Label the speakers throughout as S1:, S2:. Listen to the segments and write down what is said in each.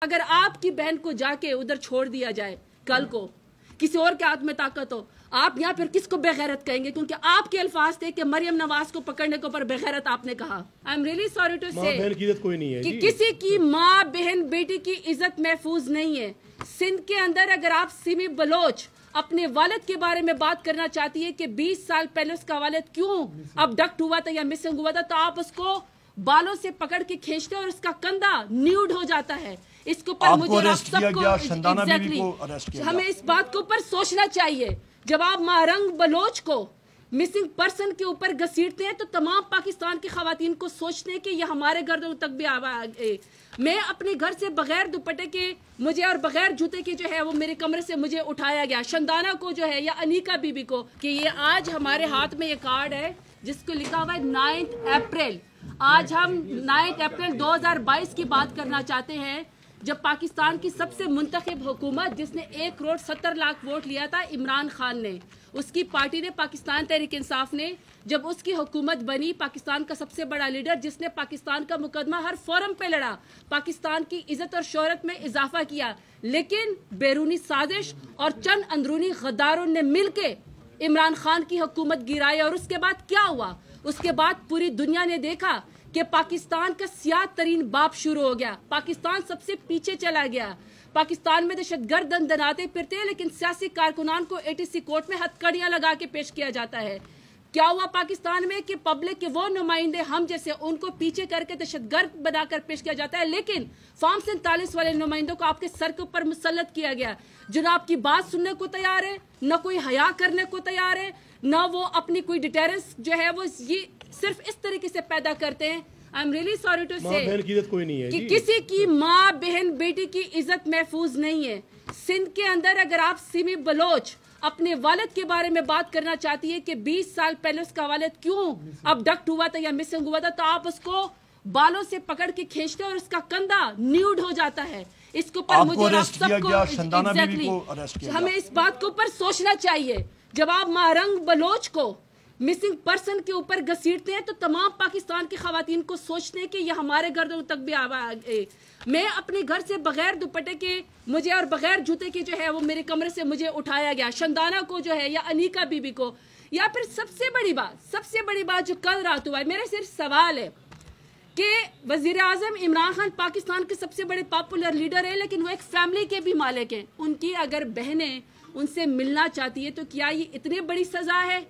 S1: اگر آپ کی بہن کو جا کے ادھر چھوڑ دیا جائے کل کو کسی اور کے ہاتھ میں طاقت ہو, آپ یہاں پھر کس کو بغیرت کہیں گے؟ کیونکہ آپ کے الفاظ تھے کہ مریم نواز کو پکڑنے کے اوپر بغیرت آپ نے کہا. I am really sorry to say کہ کسی کی ماں بہن بیٹی کی عزت محفوظ نہیں ہے. سندھ کے اندر اگر آپ سیمی بلوچ اپنے والد کے بارے میں بات کرنا چاہتی ہے کہ 20 سال پہلے اس کا والد کیوں ابڈکٹ ہوا تھا یا مسنگ ہوا تھا, تو آپ اس کو بالوں سے پکڑ کے کھینچتے اور اس کا کندھا نیوڈ ہو جاتا ہے. اس کے اوپر مجھے آپ سب کو ہمیں اس بات کے اوپر سوچنا چاہیے. جب آپ مارنگ بلوچ کو مسنگ پرسن کے اوپر گھسیٹتے ہیں تو تمام پاکستان کی خواتین کو سوچتے ہیں کہ یہ ہمارے گردوں تک بھی آئے. میں اپنے گھر سے بغیر دوپٹے کے مجھے اور بغیر جوتے کے جو ہے وہ میرے کمرے سے مجھے اٹھایا گیا. شندانہ کو جو ہے یا انیکا بی بی کو کہ یہ آج ہمارے ہاتھ میں یہ کارڈ ہے جس کو لکھا ہوا ہے 9 اپریل. آج ہم 9 اپریل 2022 کی بات کرنا چاہتے ہیں جب پاکستان کی سب سے منتخب حکومت جس نے 1,70,00,000 ووٹ لیا تھا عمران خان نے, اس کی پارٹی نے پاکستان تحریک انصاف نے, جب اس کی حکومت بنی, پاکستان کا سب سے بڑا لیڈر جس نے پاکستان کا مقدمہ ہر فورم پہ لڑا, پاکستان کی عزت اور شہرت میں اضافہ کیا, لیکن بیرونی سازش اور چند اندرونی غداروں نے مل کے عمران خان کی حکومت گرائی. اور اس کے بعد کیا ہوا؟ اس کے بعد پوری دنیا نے دیکھا کہ پاکستان کا سیاہ ترین باپ شروع ہو گیا. پاکستان سب سے پیچھے چلا گیا. پاکستان میں دہشت گرد دندناتے پھرتے ہیں لیکن سیاسی کارکنان کو ATC کورٹ میں ہتھکڑیاں لگا کے پیش کیا جاتا ہے. کیا ہوا پاکستان میں کہ پبلک کے وہ نمائندے ہم جیسے ان کو پیچھے کر کے دہشت گرد بنا کر پیش کیا جاتا ہے, لیکن فارم 47 والے نمائندوں کو آپ کے سر کے اوپر مسلط کیا گیا جو نہ آپ کی بات سننے کو تیار ہے, نہ کوئی حیا کرنے کو تیار ہے, نہ وہ اپنی کوئی ڈیٹرنس جو ہے وہ یہ صرف اس طریقے سے پیدا کرتے ہیں. I'm really sorry to say کہ کسی کی ماں بہن بیٹی کی عزت محفوظ نہیں ہے. سندھ کے اندر اگر آپ سیمی بلوچ اپنے والد کے بارے میں بات کرنا چاہتی ہے کہ 20 سال پہلے اس کا والد کیوں ابڈکٹ ہوا تھا یا مسنگ ہوا تھا, تو آپ اس کو بالوں سے پکڑ کے کھینچتے اور اس کا کندھا نیوڈ ہو جاتا ہے. اس کے اوپر مجھے آپ سب کو ہمیں اس بات کے اوپر سوچنا چاہیے. جب آپ مارنگ بلوچ کو مسنگ پرسن کے اوپر گھسیٹتے ہیں تو تمام پاکستان کی خواتین کو سوچتے ہیں کہ یہ ہمارے گردوں تک بھی آئے. میں اپنے گھر سے بغیر دوپٹے کے مجھے اور بغیر جوتے کے جو ہے وہ میرے کمرے سے مجھے اٹھایا گیا. شندانہ کو جو ہے یا انیکا بی بی کو, یا پھر سب سے بڑی بات جو کل رات ہوا ہے, میرا صرف سوال ہے کہ وزیر اعظم عمران خان پاکستان کے سب سے بڑے پاپولر لیڈر ہیں لیکن وہ ایک فیملی کے بھی مالک ہیں. ان کی اگر بہنیں ان سے ملنا چاہتی ہے تو کیا یہ اتنی بڑی سزا ہے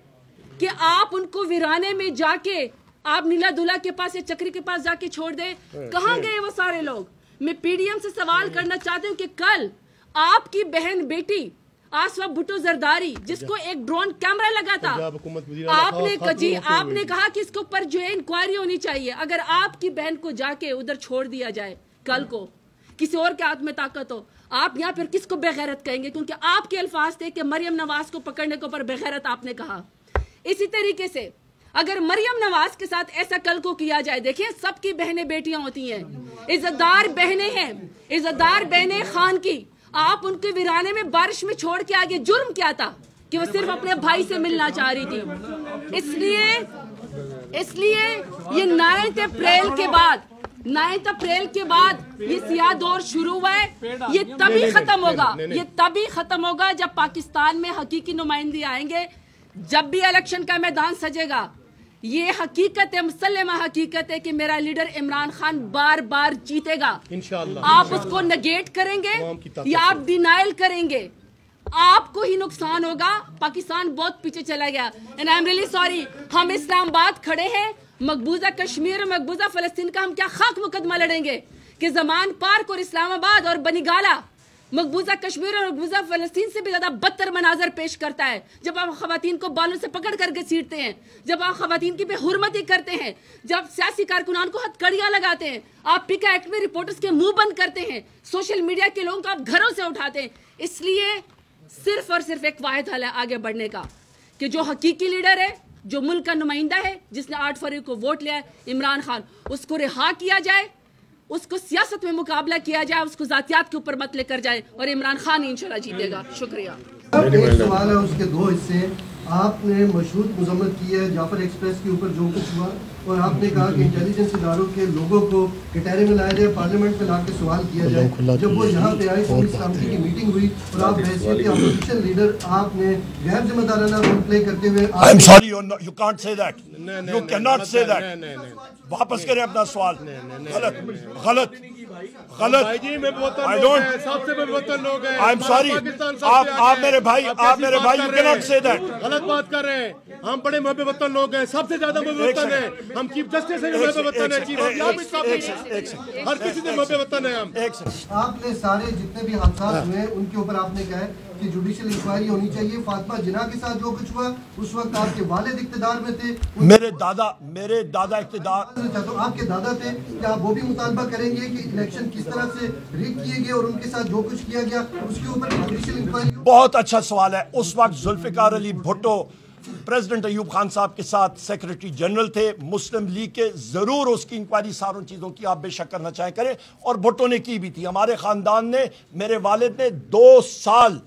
S1: کہ آپ ان کو ویرانے میں جا کے آپ نیلا دولہ کے پاس یا چکری کے پاس جا کے چھوڑ دیں؟ کہاں گئے وہ سارے لوگ؟ میں PDM سے سوال کرنا چاہتی ہوں کہ کل آپ کی بہن بیٹی آسوا بھٹو زرداری جس کو ایک ڈرون کیمرہ لگا تھا, آپ نے کہا کہ اس کے اوپر جو ہے انکوائری ہونی چاہیے. اگر آپ کی بہن کو جا کے ادھر چھوڑ دیا جائے کل کو کسی اور کے ہاتھ میں طاقت ہو, آپ یہاں پھر کس کو بغیرت کہیں گے؟ کیونکہ آپ کے الفاظ تھے کہ مریم نواز کو پکڑنے کے اوپر بغیرت آپ نے کہا. اسی طریقے سے اگر مریم نواز کے ساتھ ایسا کل کو کیا جائے, دیکھیں سب کی بہنیں بیٹیاں ہوتی ہیں, عزتدار بہنیں ہیں, عزتدار بہنیں خان کی, آپ ان کے ویرانے میں بارش میں چھوڑ کے آگے جرم کیا تھا کہ وہ صرف اپنے بھائی سے ملنا چاہ رہی تھی. اس لیے یہ 9 اپریل کے بعد یہ سیاہ دور شروع ہوا ہے. یہ تبھی ختم ہوگا جب پاکستان میں حقیقی نمائندے آئیں گے, جب بھی الیکشن کا میدان سجے گا. یہ حقیقت ہے, مسلمہ حقیقت ہے کہ میرا لیڈر عمران خان بار بار جیتے گا. آپ اس کو نگیٹ کریں گے یا آپ ڈینائل کریں گے, آپ کو ہی نقصان ہوگا. پاکستان بہت پیچھے چلا گیا. And I am really sorry, ہم اسلام آباد کھڑے ہیں, مقبوضہ کشمیر اور مقبوضہ فلسطین کا ہم کیا خاک مقدمہ لڑیں گے کہ زمان پارک اور اسلام آباد اور بنی گالا مقبوضہ کشمیر اور مقبوضہ فلسطین سے بھی زیادہ بدتر مناظر پیش کرتا ہے. جب آپ خواتین کو بالوں سے پکڑ کر گھسیٹتے ہیں, جب آپ خواتین کی بے حرمتی کرتے ہیں, جب سیاسی کارکنان کو ہتھکڑیاں لگاتے ہیں, آپ پیکا ایکٹ میں رپورٹرز کے منہ بند کرتے ہیں, سوشل میڈیا کے لوگوں کو آپ گھروں سے اٹھاتے ہیں. اس لیے صرف اور صرف ایک واحد حل ہے آگے بڑھنے کا کہ جو حقیقی لیڈر ہے, جو ملک کا نمائندہ ہے, جس نے 8 فروری کو ووٹ لیا ہے عمران خان, اس کو رہا کیا جائے, اس کو سیاست میں مقابلہ کیا جائے, اس کو ذاتیات کے اوپر مت لے کر جائے, اور عمران خان انشاءاللہ جیتے گا. شکریہ.
S2: ایک سوال ہے، اس کے دو حصے ہیں. آپ نے مشہود مذمت کی ہے جعفر ایکسپریس کے اوپر جو کچھ ہوا، اور آپ نے کہا کہ انٹیلیجنس اداروں کے لوگوں کو کٹہرے میں لایا جائے، پارلیمنٹ میں لا کے سوال کیا جائے. جب وہ یہاں پہ آئے قومی سلامتی کی میٹنگ ہوئی اور آپ بحیثیت اپوزیشن لیڈر آپ نے غیر ذمہ دارانہ رول پلے کرتے ہوئے
S3: I am sorry, you can't say that. You cannot say that. واپس کریں اپنا سوال. غلط. I don't. I'm sorry. آپ میرے بھائی, you cannot say that.
S4: غلط بات کر رہے ہیں. ہم بڑے محب وطن لوگ ہیں, سب سے زیادہ محب وطن ہیں. ہم چیف جسٹس سے محب وطن ہیں. ہر کسی سے محب وطن ہیں ہم.
S2: آپ نے سارے جتنے بھی حادثات ہوئے ان کے اوپر آپ نے کہا ہے کہ جوڈیشل انکوائری ہونی چاہیے. فاطمہ جناح کے ساتھ جو کچھ ہوا اس وقت آپ کے والد اقتدار میں تھے,
S3: میرے دادا اقتدار.
S2: تو آپ کے دادا تھے, کیا آپ وہ بھی مطالبہ کریں گے کہ الیکشن کس طرح سے ریگ کیے گئے اور ان کے ساتھ جو کچھ کیا گیا اس کے اوپر جوڈیشل انکوائری؟
S3: بہت اچھا سوال ہے. اس وقت ذوالفقار علی بھٹو پریزیڈنٹ ایوب خان صاحب کے ساتھ سیکریٹری جنرل تھے مسلم لیگ کے. ضرور اس کی انکوائری ساروں چیزوں کی آپ بے شک کرنا چاہیں کریں, اور بھٹو نے کی بھی تھی. ہمارے خاندان نے, میرے والد نے 2 سال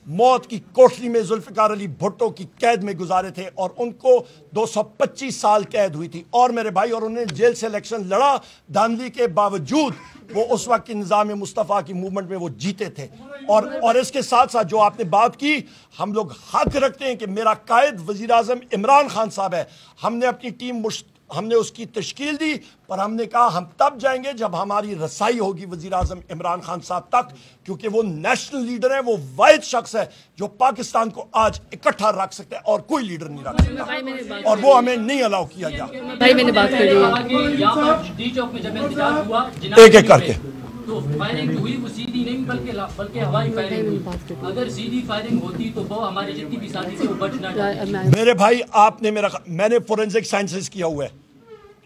S3: موت کی کوٹلی میں ذوالفقار علی بھٹو کی قید میں گزارے تھے, اور ان کو 225 سال قید ہوئی تھی. اور میرے بھائی, اور انہوں نے جیل سے الیکشن لڑا, دھاندلی کے باوجود وہ اس وقت کی نظام مصطفیٰ کی موومنٹ میں وہ جیتے تھے. اور اس کے ساتھ ساتھ جو آپ نے بات کی, ہم لوگ حق رکھتے ہیں کہ میرا قائد وزیر اعظم عمران خان صاحب ہے. ہم نے اپنی ٹیم ہم نے اس کی تشکیل دی, پر ہم نے کہا ہم تب جائیں گے جب ہماری رسائی ہوگی وزیر اعظم عمران خان صاحب تک, کیونکہ وہ نیشنل لیڈر ہیں. وہ واحد شخص ہے جو پاکستان کو آج اکٹھا رکھ سکتا ہے, اور کوئی لیڈر نہیں رکھ سکتا, اور وہ ہمیں نہیں الاؤ کیا گیا.
S1: بھائی میں نے بات کر
S3: ایک ایک کر کے.
S5: تو فائرنگ ہوئی وہ سیدھی نہیں بلکہ ہوائی فائرنگ ہوئی. اگر سیدھی فائرنگ ہوتی تو وہ ہمارے جتنی بھی ساتھی تھے وہ بچ نہ جاتے.
S3: میرے بھائی, آپ نے میں نے فورینزک سائنسز کیا ہوا ہے,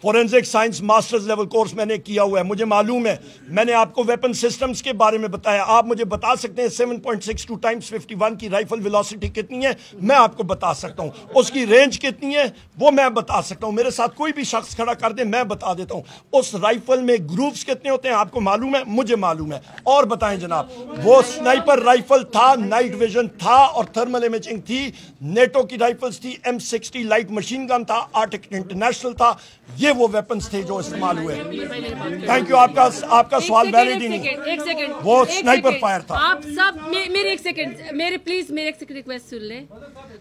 S3: forensic science masters level course میں نے کیا ہوا ہے, مجھے معلوم ہے. میں نے آپ کو ویپن سسٹمز کے بارے میں بتایا. آپ مجھے بتا سکتے ہیں 7.62 ٹائمز 51 کی رائفل ویلوسٹی کتنی ہے؟ میں آپ کو بتا سکتا ہوں. اس کی رینج کتنی ہے وہ میں بتا سکتا ہوں. میرے ساتھ کوئی بھی شخص کھڑا کر دے میں بتا دیتا ہوں. اس رائفل میں گروپس کتنے ہوتے ہیں آپ کو معلوم ہے, مجھے معلوم ہے. اور بتائیں جناب, وہ سنائپر رائفل تھا, نائٹ ویژن تھا, اور تھرمل امیجنگ تھی. نیٹو کی رائفلز تھی, M60 لائٹ مشین گن تھا, آرٹک انٹرنیشنل تھا. یہ وہ ویپنز تھے جو استعمال ہوئے. Thank you. آپ کا سوال ویلڈ ہی نہیں, وہ سنائپر فائر تھا.
S1: آپ سب میرے ایک سیکنڈ, پلیز میرے ایک سیکنڈ ریکویسٹ سن لیں.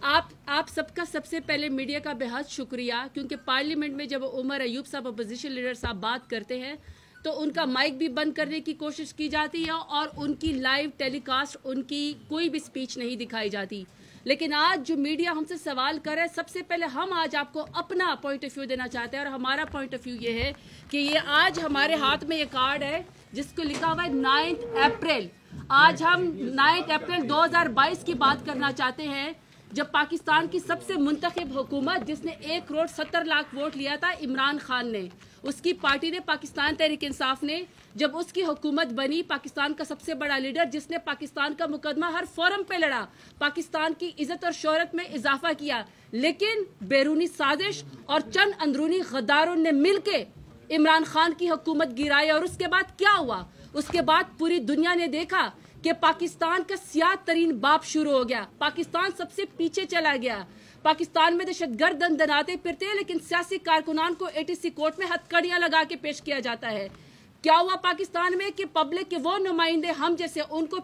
S1: آپ سب کا سب سے پہلے میڈیا کا بہت شکریہ, کیونکہ پارلیمنٹ میں جب عمر ایوب صاحب اپوزیشن لیڈر صاحب بات کرتے ہیں تو ان کا مائک بھی بند کرنے کی کوشش کی جاتی ہے, اور ان کی لائیو ٹیلی کاسٹ ان کی کوئی بھی سپیچ نہیں دکھائی جاتی. لیکن آج جو میڈیا ہم سے سوال کر رہا ہے, سب سے پہلے ہم آج آپ کو اپنا پوائنٹ آف ویو دینا چاہتے ہیں, اور ہمارا پوائنٹ آف ویو یہ ہے کہ یہ آج ہمارے ہاتھ میں یہ کارڈ ہے جس کو لکھا ہوا ہے 9 اپریل. آج ہم 9 اپریل 2022 کی بات کرنا چاہتے ہیں, جب پاکستان کی سب سے منتخب حکومت جس نے 1,70,00,000 ووٹ لیا تھا عمران خان نے, اس کی پارٹی نے, پاکستان تحریک انصاف نے, جب اس کی حکومت بنی, پاکستان کا سب سے بڑا لیڈر جس نے پاکستان کا مقدمہ ہر فورم پہ لڑا, پاکستان کی عزت اور شہرت میں اضافہ کیا, لیکن بیرونی سازش اور چند اندرونی غداروں نے مل کے عمران خان کی حکومت گرائی. اور اس کے بعد کیا ہوا؟ اس کے بعد پوری دنیا نے دیکھا کہ پاکستان کا سیاہ ترین باب شروع ہو گیا. پاکستان سب سے پیچھے چلا گیا. پاکستان میں دہشت گرد دندناتے پھرتے ہیں, لیکن سیاسی کارکنان کو ATC کورٹ میں ہتھکڑیاں لگا کے پیش کیا جاتا ہے. کیا ہوا پاکستان میں کہ پبلک کے وہ نمائندے ہم جیسے ان کو